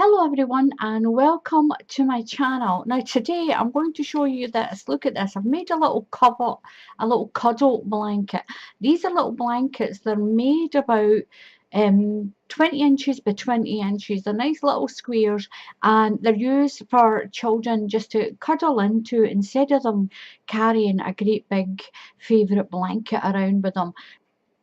Hello everyone and welcome to my channel. Now today I'm going to show you this. Look at this. I've made a little cover, a little cuddle blanket. These are little blankets. They're made about 20 inches by 20 inches. They're nice little squares and they're used for children just to cuddle into instead of them carrying a great big favourite blanket around with them.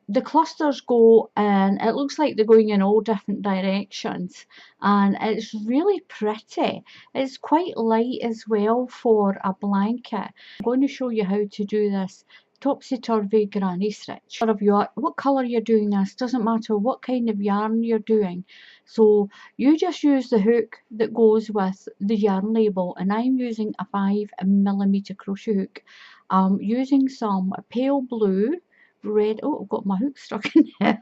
The clusters go and it looks like they're going in all different directions, and it's really pretty. It's quite light as well for a blanket. I'm going to show you how to do this topsy-turvy granny stitch. What colour you're doing this doesn't matter what kind of yarn you're doing, so you just use the hook that goes with the yarn label, and I'm using a 5mm crochet hook. I'm using some pale blue, red. Oh, I've got my hook stuck in there.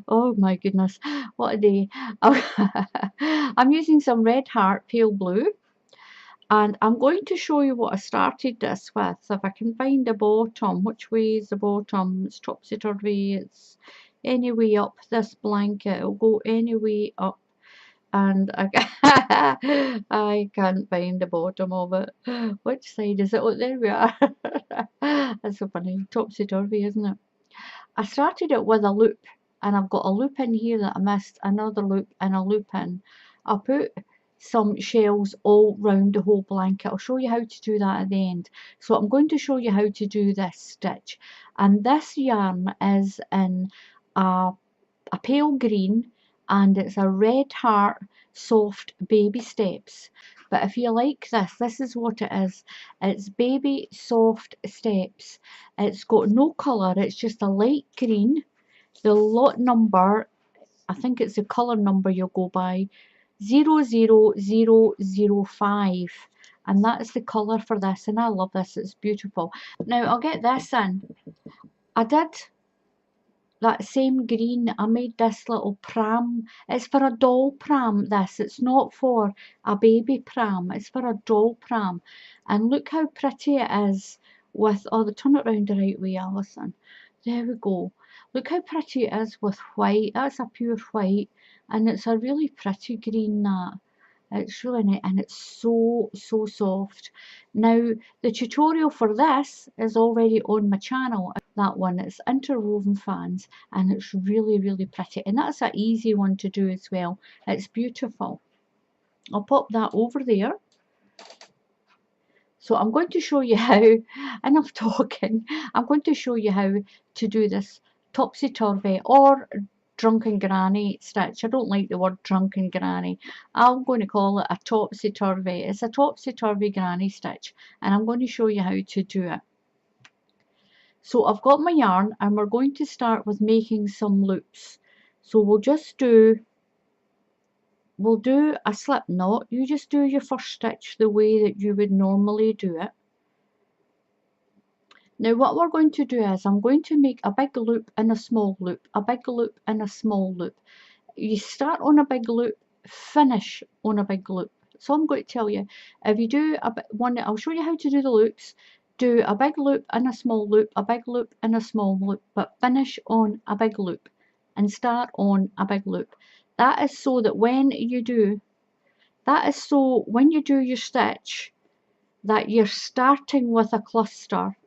Oh my goodness, what a day. I'm using some red heart pale blue, and I'm going to show you what I started this with. If I can find the bottom, which way is the bottom? It's topsy-turvy. It's any way up this blanket. It'll go any way up, and I can't find the bottom of it. Which side is it? Oh, there we are. That's so funny. Topsy-turvy, isn't it? I started it with a loop, and I've got a loop in here that I missed, another loop and a loop in. I put some shells all round the whole blanket. I'll show you how to do that at the end. So I'm going to show you how to do this stitch, and this yarn is in a pale green, and it's a red heart soft baby steps. But if you like this is what it is. It's baby soft steps. It's got no colour, it's just a light green. The lot number, I think it's the colour number you'll go by, 00005, and that's the colour for this, and I love this, it's beautiful. Now I'll get this in. I did that same green. I made this little pram. It's for a doll pram, this. It's not for a baby pram. It's for a doll pram. And look how pretty it is with, oh, turn it round the right way, Alison. There we go. Look how pretty it is with white. That's a pure white. And it's a really pretty green, that. It's really nice, and it's so soft. Now the tutorial for this is already on my channel. That one, it's interwoven fans, and it's really pretty, and that's an easy one to do as well. It's beautiful. I'll pop that over there. So I'm going to show you how, enough talking, I'm going to show you how to do this topsy-turvy or drunken granny stitch. I don't like the word drunken granny. I'm going to call it a topsy-turvy. It's a topsy-turvy granny stitch, and I'm going to show you how to do it. So I've got my yarn, and we're going to start with making some loops. So we'll do a slip knot. You just do your first stitch the way that you would normally do it. Now what we're going to do is I'm going to make a big loop and a small loop, a big loop and a small loop. You start on a big loop, finish on a big loop. So I'm going to tell you, if you do one, I'll show you how to do the loops. Do a big loop and a small loop, a big loop and a small loop, but finish on a big loop and start on a big loop. That is so that when you do your stitch, that you're starting with a cluster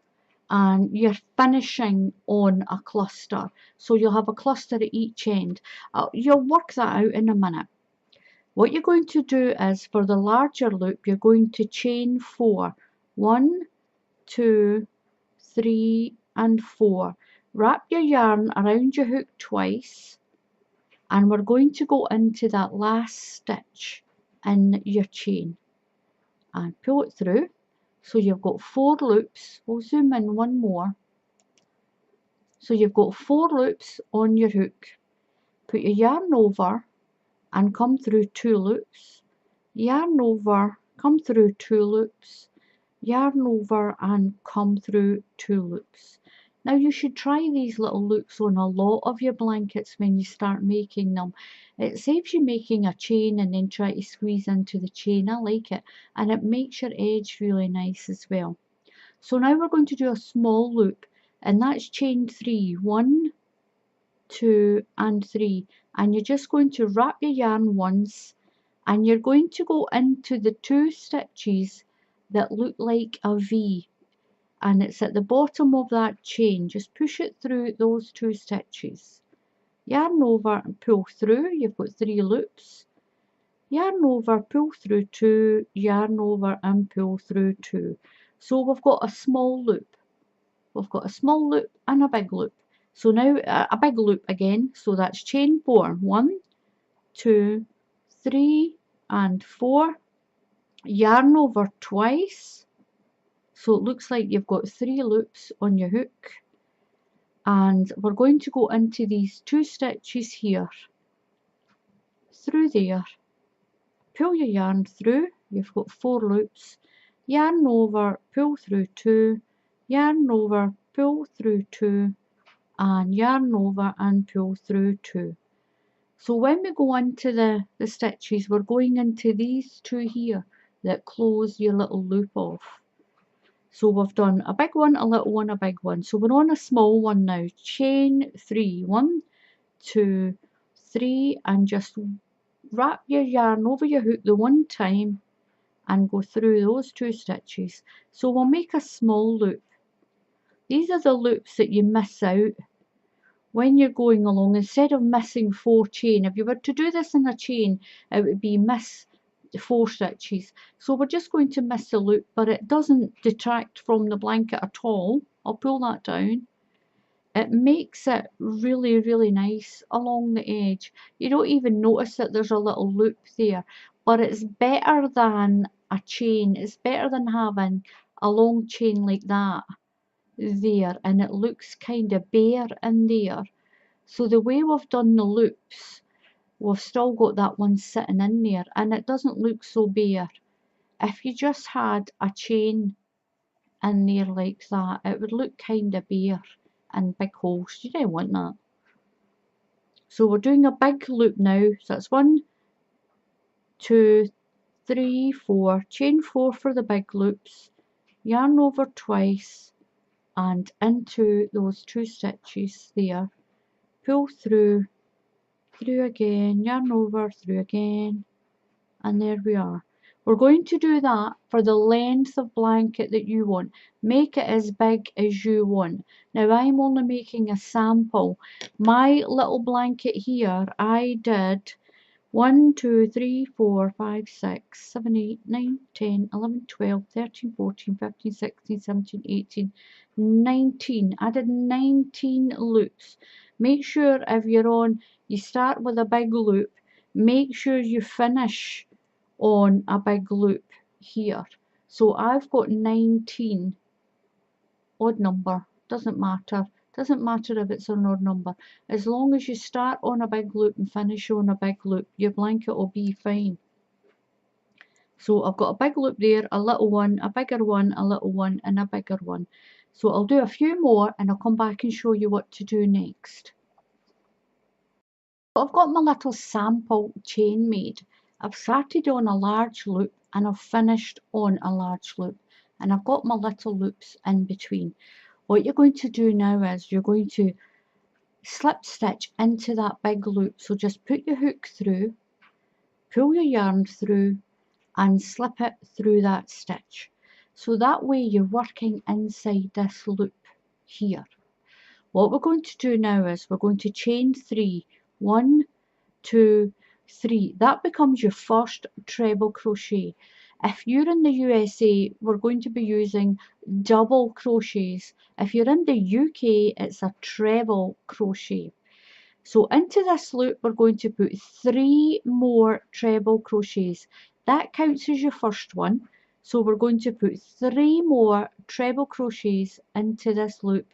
and you're finishing on a cluster. So you'll have a cluster at each end. You'll work that out in a minute. What you're going to do is, for the larger loop, you're going to chain 4. 1, 2, 3 and 4. Wrap your yarn around your hook twice, and we're going to go into that last stitch in your chain and pull it through. So you've got 4 loops. We'll zoom in one more. So you've got 4 loops on your hook. Put your yarn over and come through 2 loops. Yarn over, come through 2 loops. Yarn over and come through 2 loops. Now you should try these little loops on a lot of your blankets when you start making them. It saves you making a chain and then try to squeeze into the chain. I like it, and it makes your edge really nice as well. So now we're going to do a small loop, and that's chain 3. 1, 2 and 3, and you're just going to wrap your yarn once and you're going to go into the 2 stitches that look like a V, and it's at the bottom of that chain. Just push it through those 2 stitches, yarn over and pull through. You've got 3 loops, yarn over, pull through 2, yarn over and pull through 2. So we've got a small loop, we've got a small loop and a big loop. So now a big loop again, so that's chain 4, 1, 2, 3 and 4, yarn over twice, so it looks like you've got 3 loops on your hook, and we're going to go into these 2 stitches here, through there, pull your yarn through, you've got 4 loops, yarn over, pull through 2, yarn over, pull through 2 and yarn over and pull through 2. So when we go into the stitches, we're going into these 2 here that close your little loop off. So we've done a big one, a little one, a big one. So we're on a small one now. Chain 3, 1, 2, 3, and just wrap your yarn over your hook the one time and go through those 2 stitches. So we'll make a small loop. These are the loops that you miss out when you're going along. Instead of missing 4 chain, if you were to do this in a chain, it would be miss 4 stitches. So we're just going to miss the loop, but it doesn't detract from the blanket at all. I'll pull that down. It makes it really, really nice along the edge. You don't even notice that there's a little loop there, but it's better than a chain. It's better than having a long chain like that there, and it looks kind of bare in there. So the way we've done the loops, we've still got that one sitting in there, and it doesn't look so bare. If you just had a chain in there like that, it would look kind of bare and big holes. You don't want that. So we're doing a big loop now. So that's 1, 2, 3, 4, chain 4 for the big loops, yarn over twice and into those 2 stitches there, pull through again, yarn over, through again, and there we are. We're going to do that for the length of blanket that you want. Make it as big as you want. Now I'm only making a sample. My little blanket here, I did 1, 2, 3, 4, 5, 6, 7, 8, 9, 10, 11, 12, 13, 14, 15, 16, 17, 18, 19. I did 19 loops. Make sure if you're on, you start with a big loop, make sure you finish on a big loop here. So I've got 19, odd number, doesn't matter. Doesn't matter if it's an odd number. As long as you start on a big loop and finish on a big loop, your blanket will be fine. So I've got a big loop there, a little one, a bigger one, a little one, and a bigger one. So I'll do a few more and I'll come back and show you what to do next. I've got my little sample chain made. I've started on a large loop and I've finished on a large loop. And I've got my little loops in between. What you're going to do now is you're going to slip stitch into that big loop. So just put your hook through, pull your yarn through and slip it through that stitch. So that way you're working inside this loop here. What we're going to do now is we're going to chain 3, 1, 2, 3. That becomes your first treble crochet. If you're in the USA, we're going to be using double crochets. If you're in the UK, it's a treble crochet. So into this loop, we're going to put 3 more treble crochets. That counts as your first one. So we're going to put 3 more treble crochets into this loop.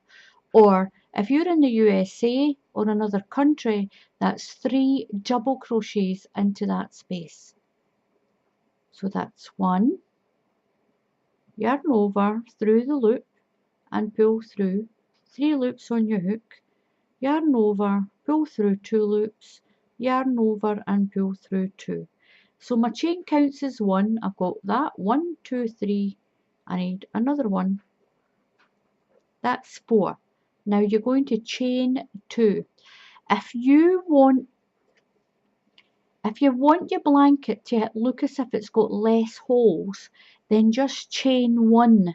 Or if you're in the USA or another country, that's 3 double crochets into that space. So that's 1, yarn over through the loop and pull through, 3 loops on your hook, yarn over, pull through 2 loops, yarn over and pull through 2. So my chain counts as 1. I've got that 1, 2, 3. I need another one. That's 4. Now you're going to chain 2. If you want If you want your blanket to look as if it's got less holes, then just chain one.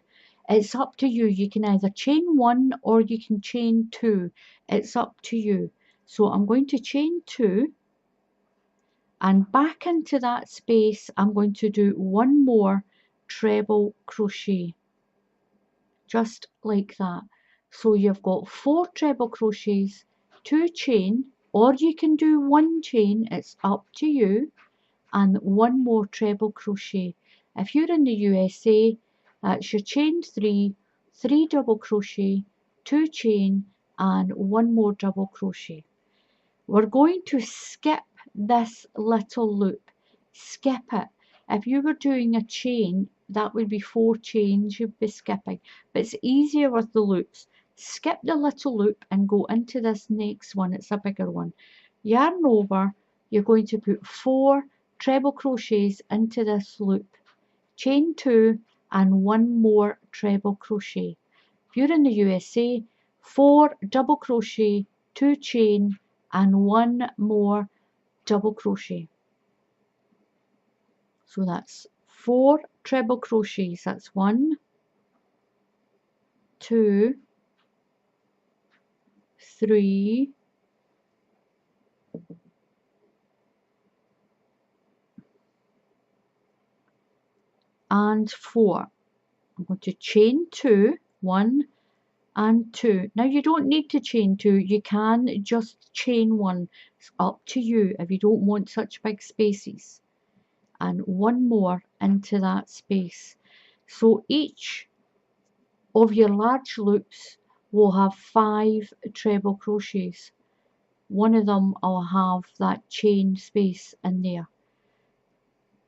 It's up to you. You can either chain one or you can chain two. It's up to you. So I'm going to chain two, and back into that space I'm going to do one more treble crochet, just like that. So you've got 4 treble crochets, 2 chain, or you can do 1 chain, it's up to you, and 1 more treble crochet. If you're in the USA, that's your chain 3, 3 double crochet, 2 chain, and 1 more double crochet. We're going to skip this little loop. Skip it. If you were doing a chain, that would be 4 chains you'd be skipping. But it's easier with the loops. Skip the little loop and go into this next one. It's a bigger one. Yarn over. You're going to put 4 treble crochets into this loop. Chain 2 and 1 more treble crochet. If you're in the USA, 4 double crochet, 2 chain, and 1 more double crochet. So that's 4 treble crochets. That's 1, 2, 3, and 4. I'm going to chain 2, 1 and 2. Now you don't need to chain 2, you can just chain 1. It's up to you if you don't want such big spaces. And 1 more into that space. So each of your large loops will have 5 treble crochets. One of them will have that chain space in there.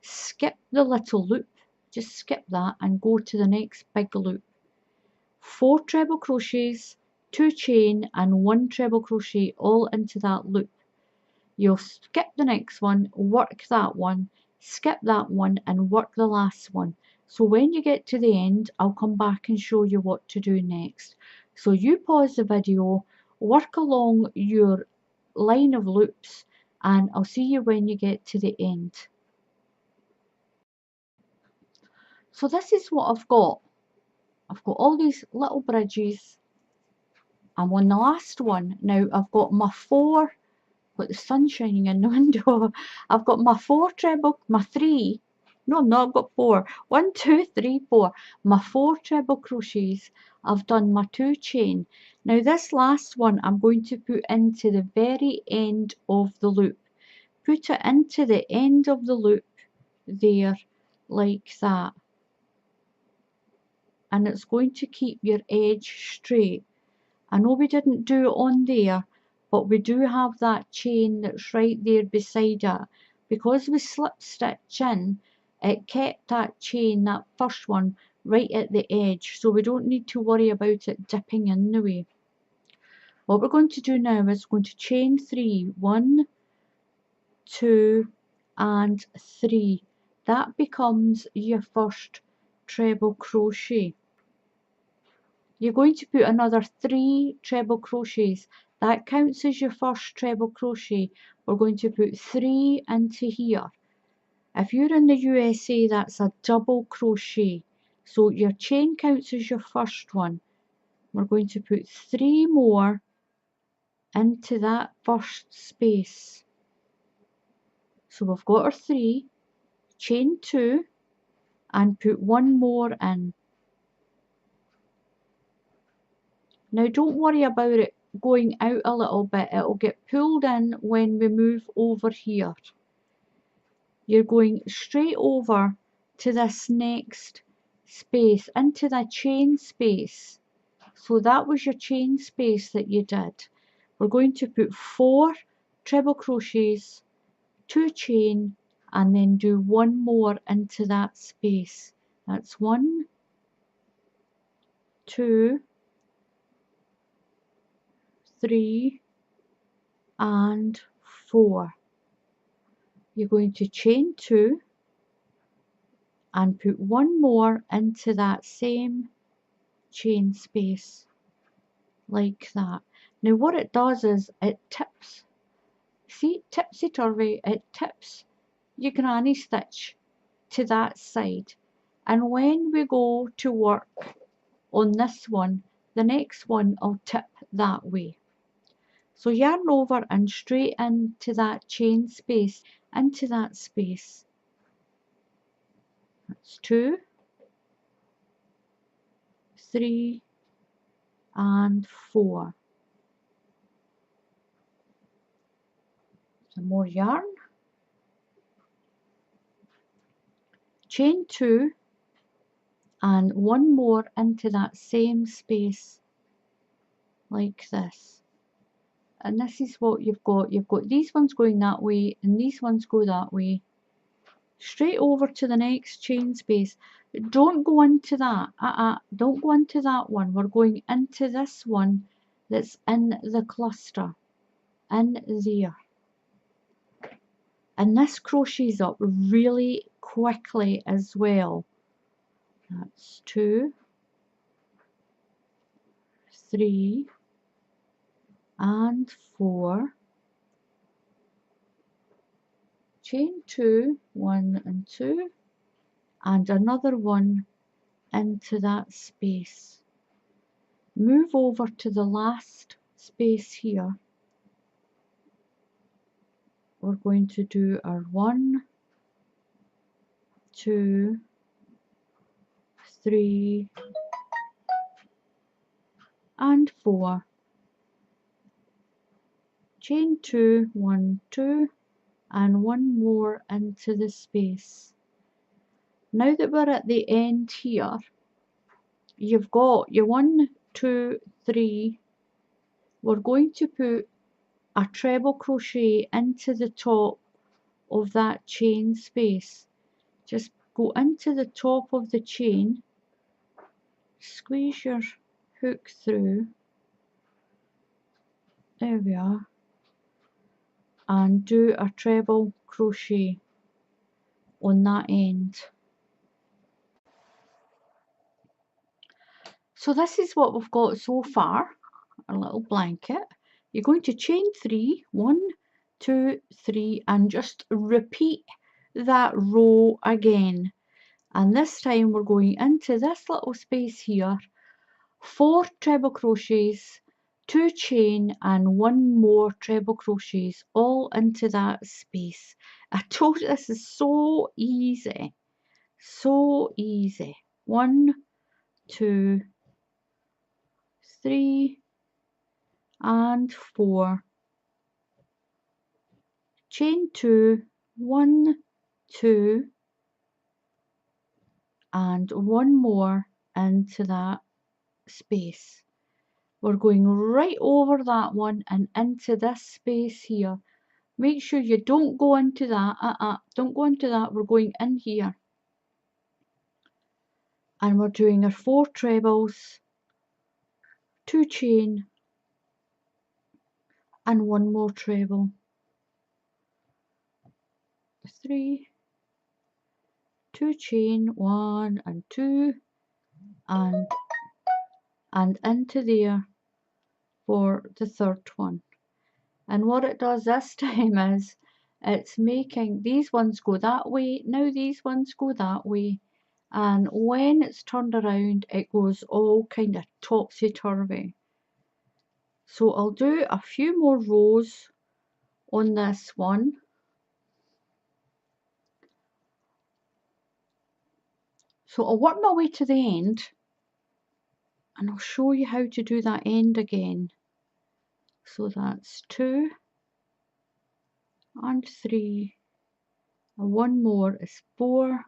Skip the little loop, just skip that and go to the next big loop. 4 treble crochets, 2 chain and 1 treble crochet all into that loop. You'll skip the next one, work that one, skip that one and work the last one. So when you get to the end, I'll come back and show you what to do next. So you pause the video, work along your line of loops, and I'll see you when you get to the end. So this is what I've got. I've got all these little bridges. I'm on the last one. Now I've got my 4, got the sun shining in the window. I've got my 4 treble, my 3, no I've not got 4, 1, 2, 3, 4, my 4 treble crochets. I've done my 2 chain. Now this last one I'm going to put into the very end of the loop. Put it into the end of the loop there, like that. And it's going to keep your edge straight. I know we didn't do it on there, but we do have that chain that's right there beside it. Because we slip stitch in, it kept that chain, that first one, right at the edge, so we don't need to worry about it dipping in the way. What we're going to do now is going to chain 3, 1, 2 and 3. That becomes your first treble crochet. You're going to put another 3 treble crochets. That counts as your first treble crochet. We're going to put 3 into here. If you're in the USA, that's a double crochet. So your chain counts as your first one. We're going to put 3 more into that first space. So we've got our 3, chain 2 and put 1 more in. Now don't worry about it going out a little bit, it'll get pulled in when we move over here. You're going straight over to this next space, into the chain space. So that was your chain space that you did. We're going to put 4 treble crochets, 2 chain, and then do 1 more into that space. That's 1, 2, 3 and 4. You're going to chain 2 and put 1 more into that same chain space, like that. Now what it does is it tips see, tipsy-turvy, it tips your granny stitch to that side. And when we go to work on this one, the next one will tip that way. So yarn over and straight into that chain space, into that space. That's 2, 3, and 4. Some more yarn. Chain 2 and one more into that same space like this. And this is what you've got. You've got these ones going that way and these ones go that way. Straight over to the next chain space. Don't go into that. Don't go into that one. We're going into this one that's in the cluster. In there. And this crochets up really quickly as well. That's 2, 3, and 4. Chain 2, 1 and 2, and another one into that space. Move over to the last space here. We're going to do our 1, 2, 3, and 4. Chain 2, 1, 2, and one more into the space. Now that we're at the end here, you've got your 1, 2, 3. We're going to put a treble crochet into the top of that chain space. Just go into the top of the chain, squeeze your hook through, there we are, and do a treble crochet on that end. So this is what we've got so far, a little blanket. You're going to chain 3, 1, 2, 3, and just repeat that row again. And this time we're going into this little space here, 4 treble crochets, 2 chain and 1 more treble crochets, all into that space. I told you this is so easy, so easy. 1, 2, 3, and 4. Chain 2, 1, 2, and 1 more into that space. We're going right over that one and into this space here. Make sure you don't go into that. Don't go into that. We're going in here. And we're doing our 4 trebles, 2 chain, and 1 more treble. 3, 2 chain, 1 and 2, and into there for the third one. And what it does this time is it's making these ones go that way, now these ones go that way, and when it's turned around it goes all kind of topsy-turvy. So I'll do a few more rows on this one. So I'll work my way to the end and I'll show you how to do that end again. So that's 2 and 3, and 1 more is 4,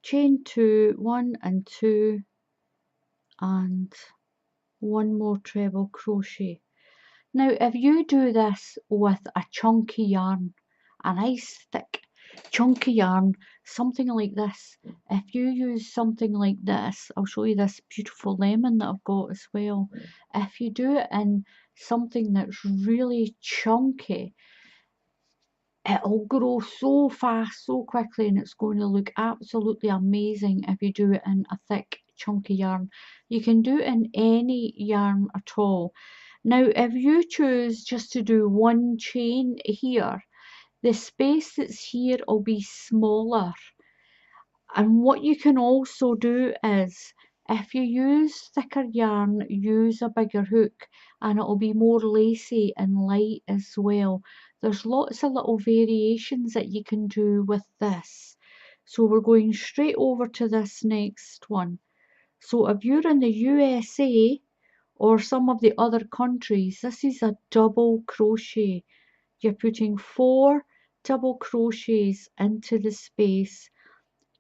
chain 2, 1 and 2, and 1 more treble crochet. Now if you do this with a chunky yarn, a nice thick chunky yarn, something like this, if you use something like this, I'll show you this beautiful lemon that I've got as well. If you do it in something that's really chunky, it'll grow so fast, so quickly, and it's going to look absolutely amazing if you do it in a thick chunky yarn. You can do it in any yarn at all. Now if you choose just to do one chain here, the space that's here will be smaller. And what you can also do is, if you use thicker yarn, use a bigger hook and it'll be more lacy and light as well. There's lots of little variations that you can do with this. So we're going straight over to this next one. So if you're in the USA or some of the other countries, this is a double crochet. You're putting 4 double crochets into the space,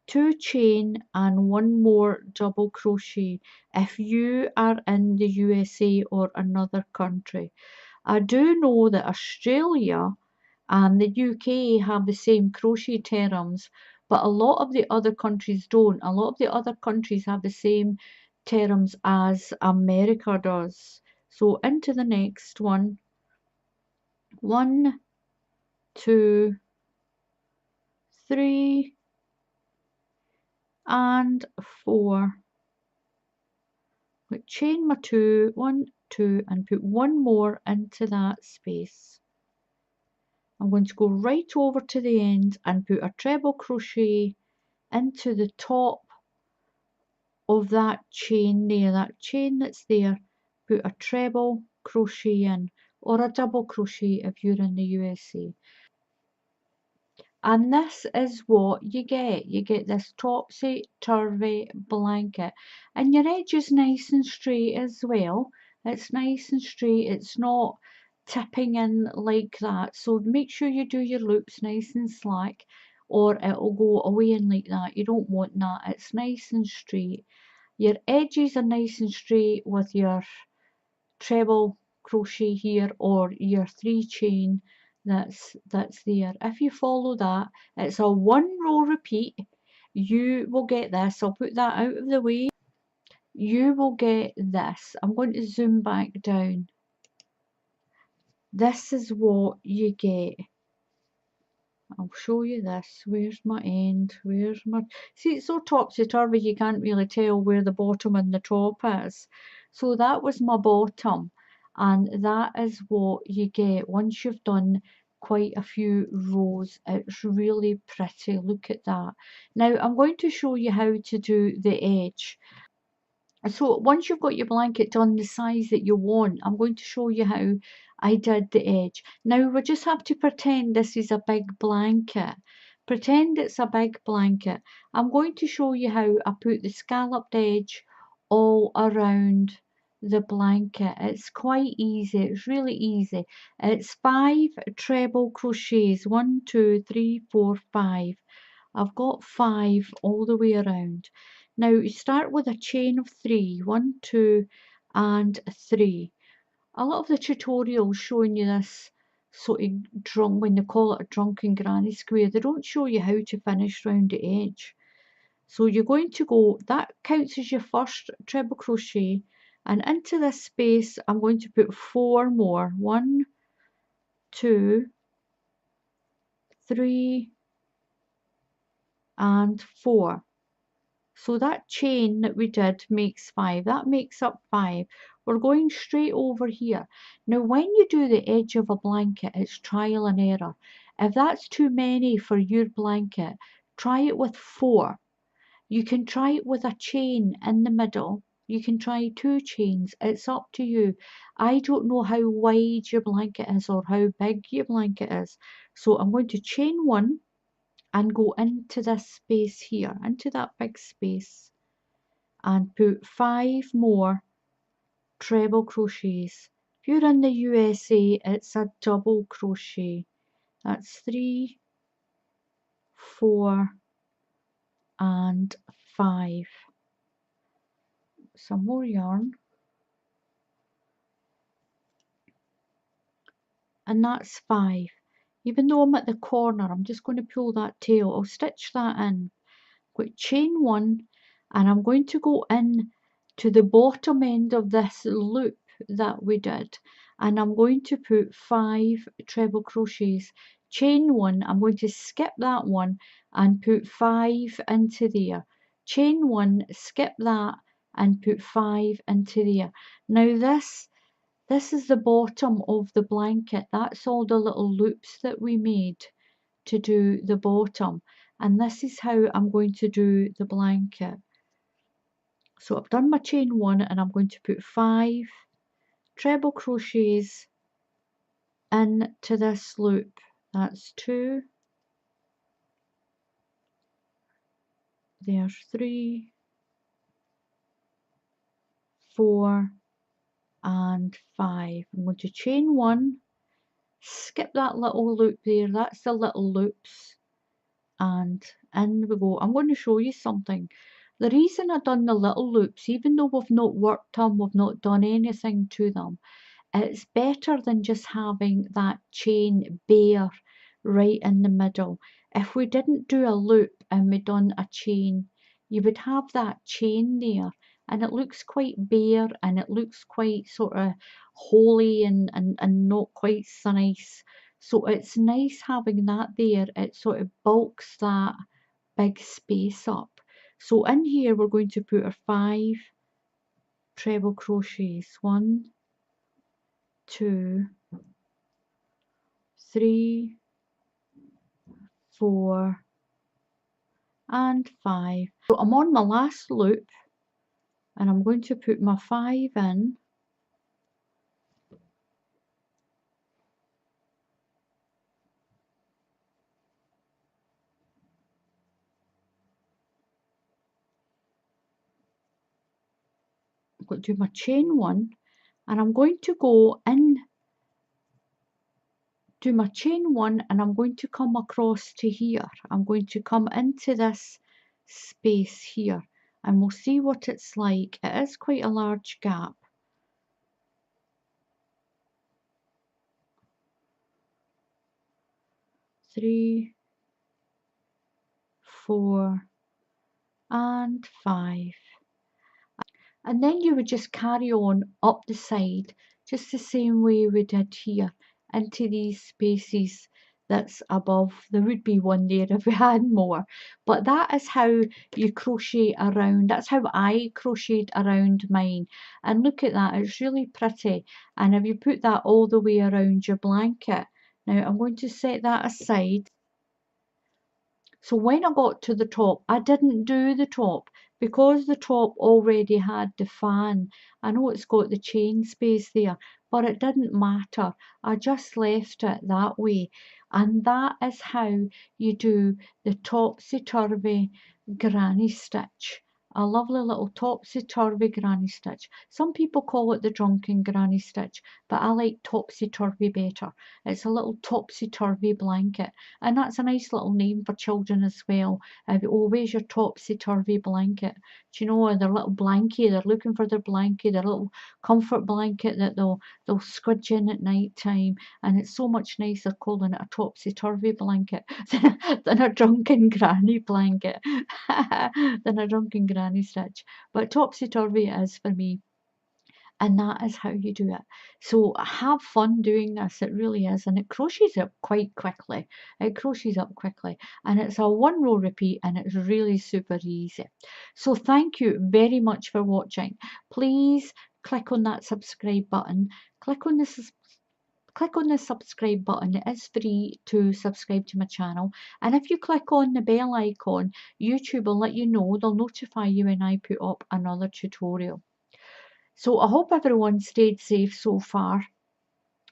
2 chain and 1 more double crochet if you are in the USA or another country. I do know that Australia and the UK have the same crochet terms, but a lot of the other countries don't. A lot of the other countries have the same terms as America does. So into the next one. 1, 2, 3 and 4. Chain my 2, 1, 2 and put 1 more into that space. I'm going to go right over to the end and put a treble crochet into the top of that chain there, that chain that's there. Put a treble crochet in, or a double crochet if you're in the USA. And this is what you get. You get this Topsy Turvy blanket. And your edge is nice and straight as well. It's nice and straight. It's not tipping in like that. So make sure you do your loops nice and slack, or it'll go away in like that. You don't want that. It's nice and straight. Your edges are nice and straight with your treble crochet here or your 3 chain that's there. If you follow that, it's a 1 row repeat. You will get this. I'll put that out of the way. You will get this. I'm going to zoom back down. This is what you get. I'll show you this. Where's my end? Where's my... See, it's so topsy-turvy you can't really tell where the bottom and the top is. So that was my bottom. And that is what you get once you've done quite a few rows. It's really pretty. Look at that. Now, I'm going to show you how to do the edge. So once you've got your blanket done the size that you want, I'm going to show you how I did the edge. Now we just have to pretend this is a big blanket. Pretend it's a big blanket. I'm going to show you how I put the scalloped edge all around the blanket. It's quite easy. It's really easy. It's 5 treble crochets. 1, 2, 3, 4, 5. I've got 5 all the way around. Now you start with a chain of 3, 1, 2 and 3. A lot of the tutorials showing you this sort of drunk, when they call it a drunken granny square, they don't show you how to finish round the edge. So you're going to go, that counts as your first treble crochet, and into this space I'm going to put 4 more. 1, 2, 3 and 4. So that chain that we did makes 5. That makes up 5. We're going straight over here. Now when you do the edge of a blanket, it's trial and error. If that's too many for your blanket, try it with 4. You can try it with a chain in the middle. You can try 2 chains. It's up to you. I don't know how wide your blanket is or how big your blanket is. So I'm going to chain 1 and go into this space here, into that big space, and put 5 more treble crochets. If you're in the USA, it's a double crochet. That's 3, 4 and 5. Some more yarn, and that's 5. Even though I'm at the corner, I'm just going to pull that tail. I'll stitch that in. Got chain 1, and I'm going to go in to the bottom end of this loop that we did, and I'm going to put 5 treble crochets. Chain 1, I'm going to skip that one and put 5 into there. Chain 1, skip that and put 5 into there. Now this This is the bottom of the blanket. That's all the little loops that we made to do the bottom. And this is how I'm going to do the blanket. So I've done my chain 1 and I'm going to put 5 treble crochets into this loop. That's 2, there's 3, 4 and 5. I'm going to chain 1, skip that little loop there, that's the little loops, and in we go. I'm going to show you something. The reason I've done the little loops, even though we've not worked them, we've not done anything to them, it's better than just having that chain bare right in the middle. If we didn't do a loop and we done a chain, you would have that chain there and it looks quite bare and it looks quite sort of holy and not quite so nice. So it's nice having that there. It sort of bulks that big space up. So in here we're going to put our 5 treble crochets. 1, 2, 3, 4 and 5. So I'm on my last loop and I'm going to put my 5 in. I'm going to do my chain 1 and I'm going to go in, do my chain 1 and I'm going to come across to here. I'm going to come into this space here and we'll see what it's like. It is quite a large gap. 3, 4 and 5. And then you would just carry on up the side just the same way we did here into these spaces that's above. There would be one there if we had more, but that is how you crochet around. That's how I crocheted around mine, and look at that, it's really pretty. And if you put that all the way around your blanket, now I'm going to set that aside. So when I got to the top, I didn't do the top because the top already had the fan. I know it's got the chain space there, but it didn't matter. I just left it that way. And that is how you do the topsy-turvy granny stitch. A lovely little topsy-turvy granny stitch. Some people call it the drunken granny stitch, but I like topsy-turvy better. It's a little topsy-turvy blanket. And that's a nice little name for children as well. Oh, where's your topsy-turvy blanket? Do you know, their little blankie, they're looking for their blankie, their little comfort blanket that they'll squidge in at night time. And it's so much nicer calling it a topsy-turvy blanket than a drunken granny blanket, than a drunken granny stitch. But topsy-turvy it is for me. And that is how you do it. So have fun doing this, it really is, and it crochets up quite quickly. It crochets up quickly, and it's a 1 row repeat, and it's really super easy. So thank you very much for watching. Please click on that subscribe button. Click on the subscribe button. It is free to subscribe to my channel, and if you click on the bell icon, YouTube will let you know, they'll notify you when I put up another tutorial. So I hope everyone stayed safe so far,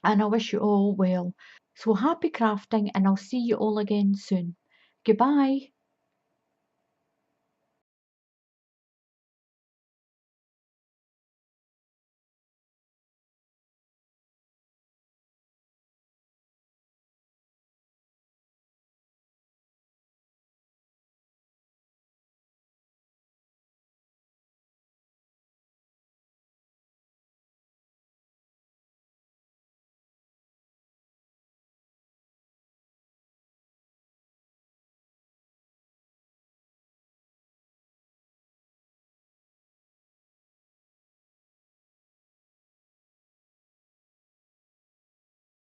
and I wish you all well. So happy crafting, and I'll see you all again soon. Goodbye.